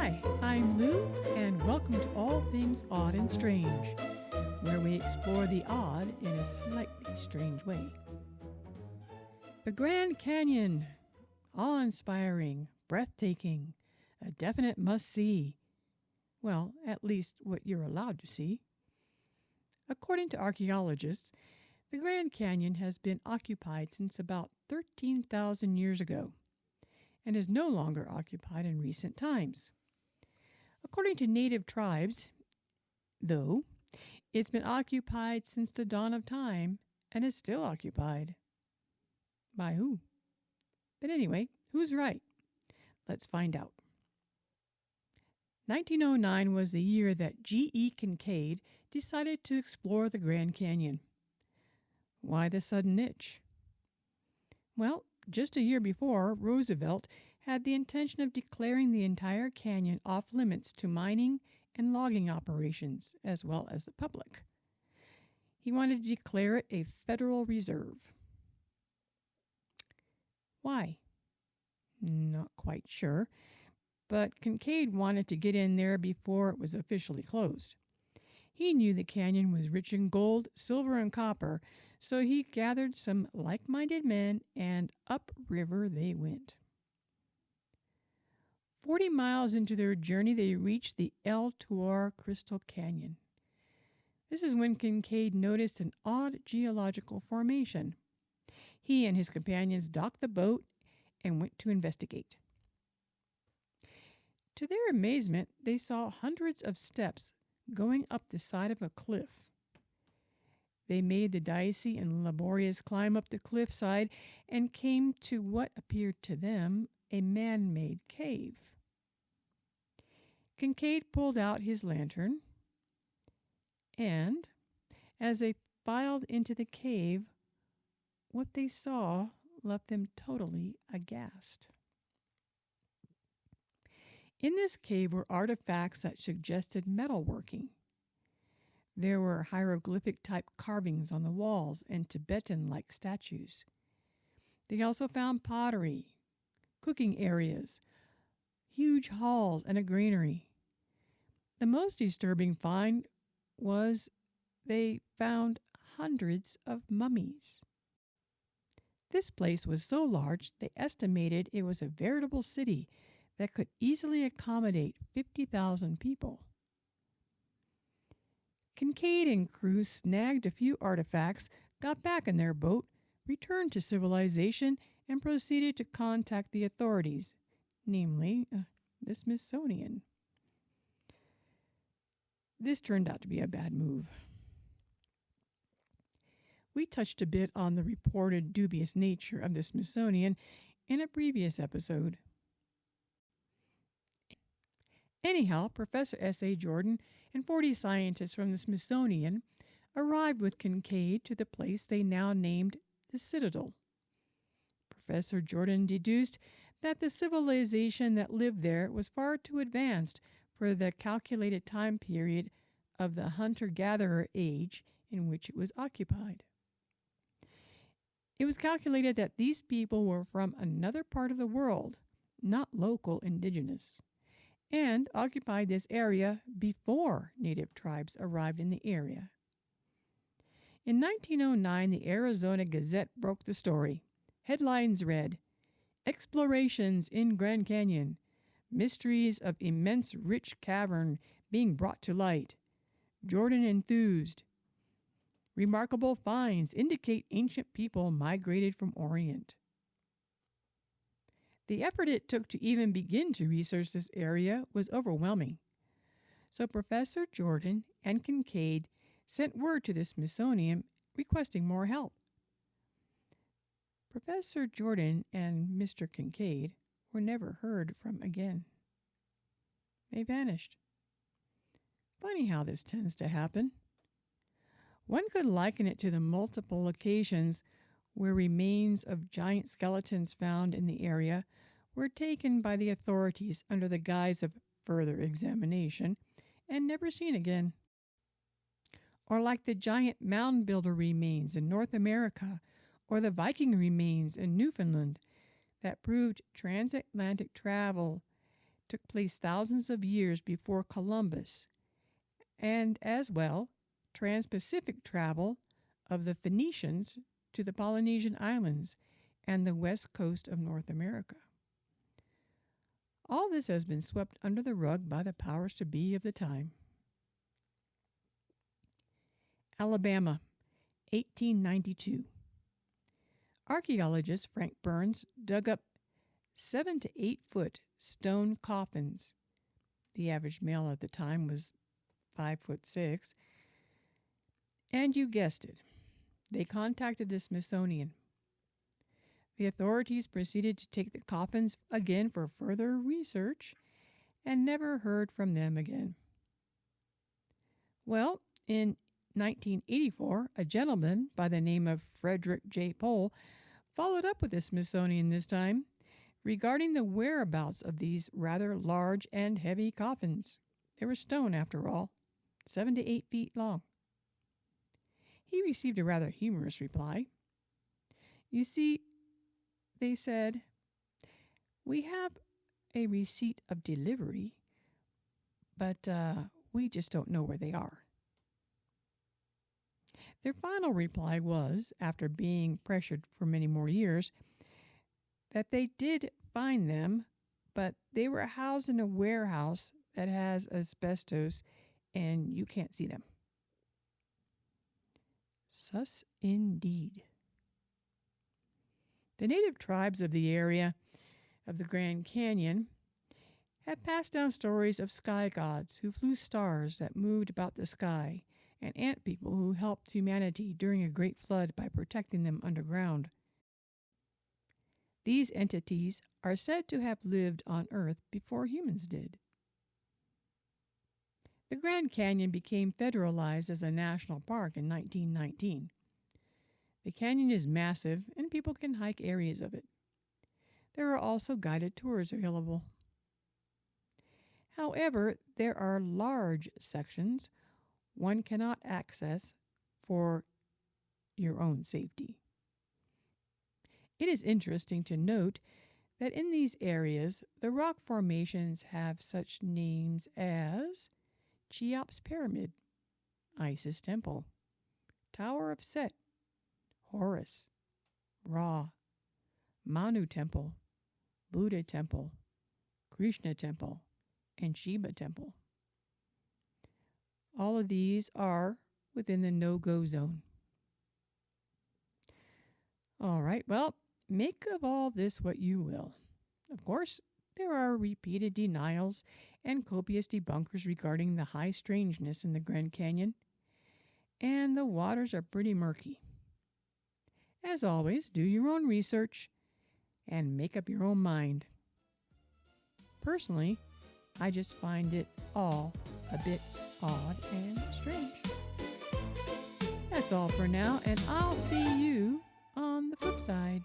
Hi, I'm Lou, and welcome to All Things Odd and Strange, where we explore the odd in a slightly strange way. The Grand Canyon, awe-inspiring, breathtaking, a definite must-see. Well, at least what you're allowed to see. According to archaeologists, the Grand Canyon has been occupied since about 13,000 years ago and is no longer occupied in recent times. According to native tribes, though, it's been occupied since the dawn of time and is still occupied. By who? But anyway, who's right? Let's find out. 1909 was the year that G.E. Kinkaid decided to explore the Grand Canyon. Why the sudden itch? Well, just a year before, Roosevelt had the intention of declaring the entire canyon off limits to mining and logging operations, as well as the public. He wanted to declare it a federal reserve. Why? Not quite sure, but Kinkaid wanted to get in there before it was officially closed. He knew the canyon was rich in gold, silver, and copper, so he gathered some like-minded men and upriver they went. 40 miles into their journey, they reached the ATOAS Crystal Canyon. This is when Kinkaid noticed an odd geological formation. He and his companions docked the boat and went to investigate. To their amazement, they saw hundreds of steps going up the side of a cliff. They made the dicey and laborious climb up the cliffside and came to what appeared to them a man-made cave. Kinkaid pulled out his lantern, and as they filed into the cave, what they saw left them totally aghast. In this cave were artifacts that suggested metalworking. There were hieroglyphic-type carvings on the walls and Tibetan-like statues. They also found pottery, cooking areas, huge halls, and a granary. The most disturbing find was they found hundreds of mummies. This place was so large they estimated it was a veritable city that could easily accommodate 50,000 people. Kinkaid and crew snagged a few artifacts, got back in their boat, returned to civilization, and proceeded to contact the authorities, namely the Smithsonian. This turned out to be a bad move. We touched a bit on the reported dubious nature of the Smithsonian in a previous episode. Anyhow, Professor S.A. Jordan and 40 scientists from the Smithsonian arrived with Kinkaid to the place they now named the Citadel. Professor Jordan deduced that the civilization that lived there was far too advanced for the calculated time period of the hunter-gatherer age in which it was occupied. It was calculated that these people were from another part of the world, not local indigenous, and occupied this area before native tribes arrived in the area. In 1909, the Arizona Gazette broke the story. Headlines read, "Explorations in Grand Canyon. Mysteries of immense rich cavern being brought to light. Jordan enthused. Remarkable finds indicate ancient people migrated from Orient." The effort it took to even begin to research this area was overwhelming. So Professor Jordan and Kinkaid sent word to the Smithsonian requesting more help. Professor Jordan and Mr. Kinkaid were never heard from again. They vanished. Funny how this tends to happen. One could liken it to the multiple occasions where remains of giant skeletons found in the area were taken by the authorities under the guise of further examination and never seen again. Or like the giant mound builder remains in North America or the Viking remains in Newfoundland that proved transatlantic travel took place thousands of years before Columbus, and as well, trans-Pacific travel of the Phoenicians to the Polynesian Islands and the west coast of North America. All this has been swept under the rug by the powers to be of the time. Alabama, 1892. Archaeologist Frank Burns dug up 7 to 8 foot stone coffins. The average male at the time was 5'6". And you guessed it, they contacted the Smithsonian. The authorities proceeded to take the coffins again for further research and never heard from them again. Well, in 1984, a gentleman by the name of Frederick J. Pohl followed up with the Smithsonian this time regarding the whereabouts of these rather large and heavy coffins. They were stone, after all, 7 to 8 feet long. He received a rather humorous reply. You see, they said, we have a receipt of delivery, but we just don't know where they are. Their final reply was, after being pressured for many more years, that they did find them, but they were housed in a warehouse that has asbestos and you can't see them. Sus indeed. The native tribes of the area of the Grand Canyon had passed down stories of sky gods who flew stars that moved about the sky, and ant people who helped humanity during a great flood by protecting them underground. These entities are said to have lived on Earth before humans did. The Grand Canyon became federalized as a national park in 1919. The canyon is massive and people can hike areas of it. There are also guided tours available. However, there are large sections one cannot access for your own safety. It is interesting to note that in these areas, the rock formations have such names as Cheops Pyramid, Isis Temple, Tower of Set, Horus, Ra, Manu Temple, Buddha Temple, Krishna Temple, and Shiva Temple. All of these are within the no-go zone. All right, well, make of all this what you will. Of course, there are repeated denials and copious debunkers regarding the high strangeness in the Grand Canyon, and the waters are pretty murky. As always, do your own research and make up your own mind. Personally, I just find it all a bit odd and strange. That's all for now, and I'll see you on the flip side.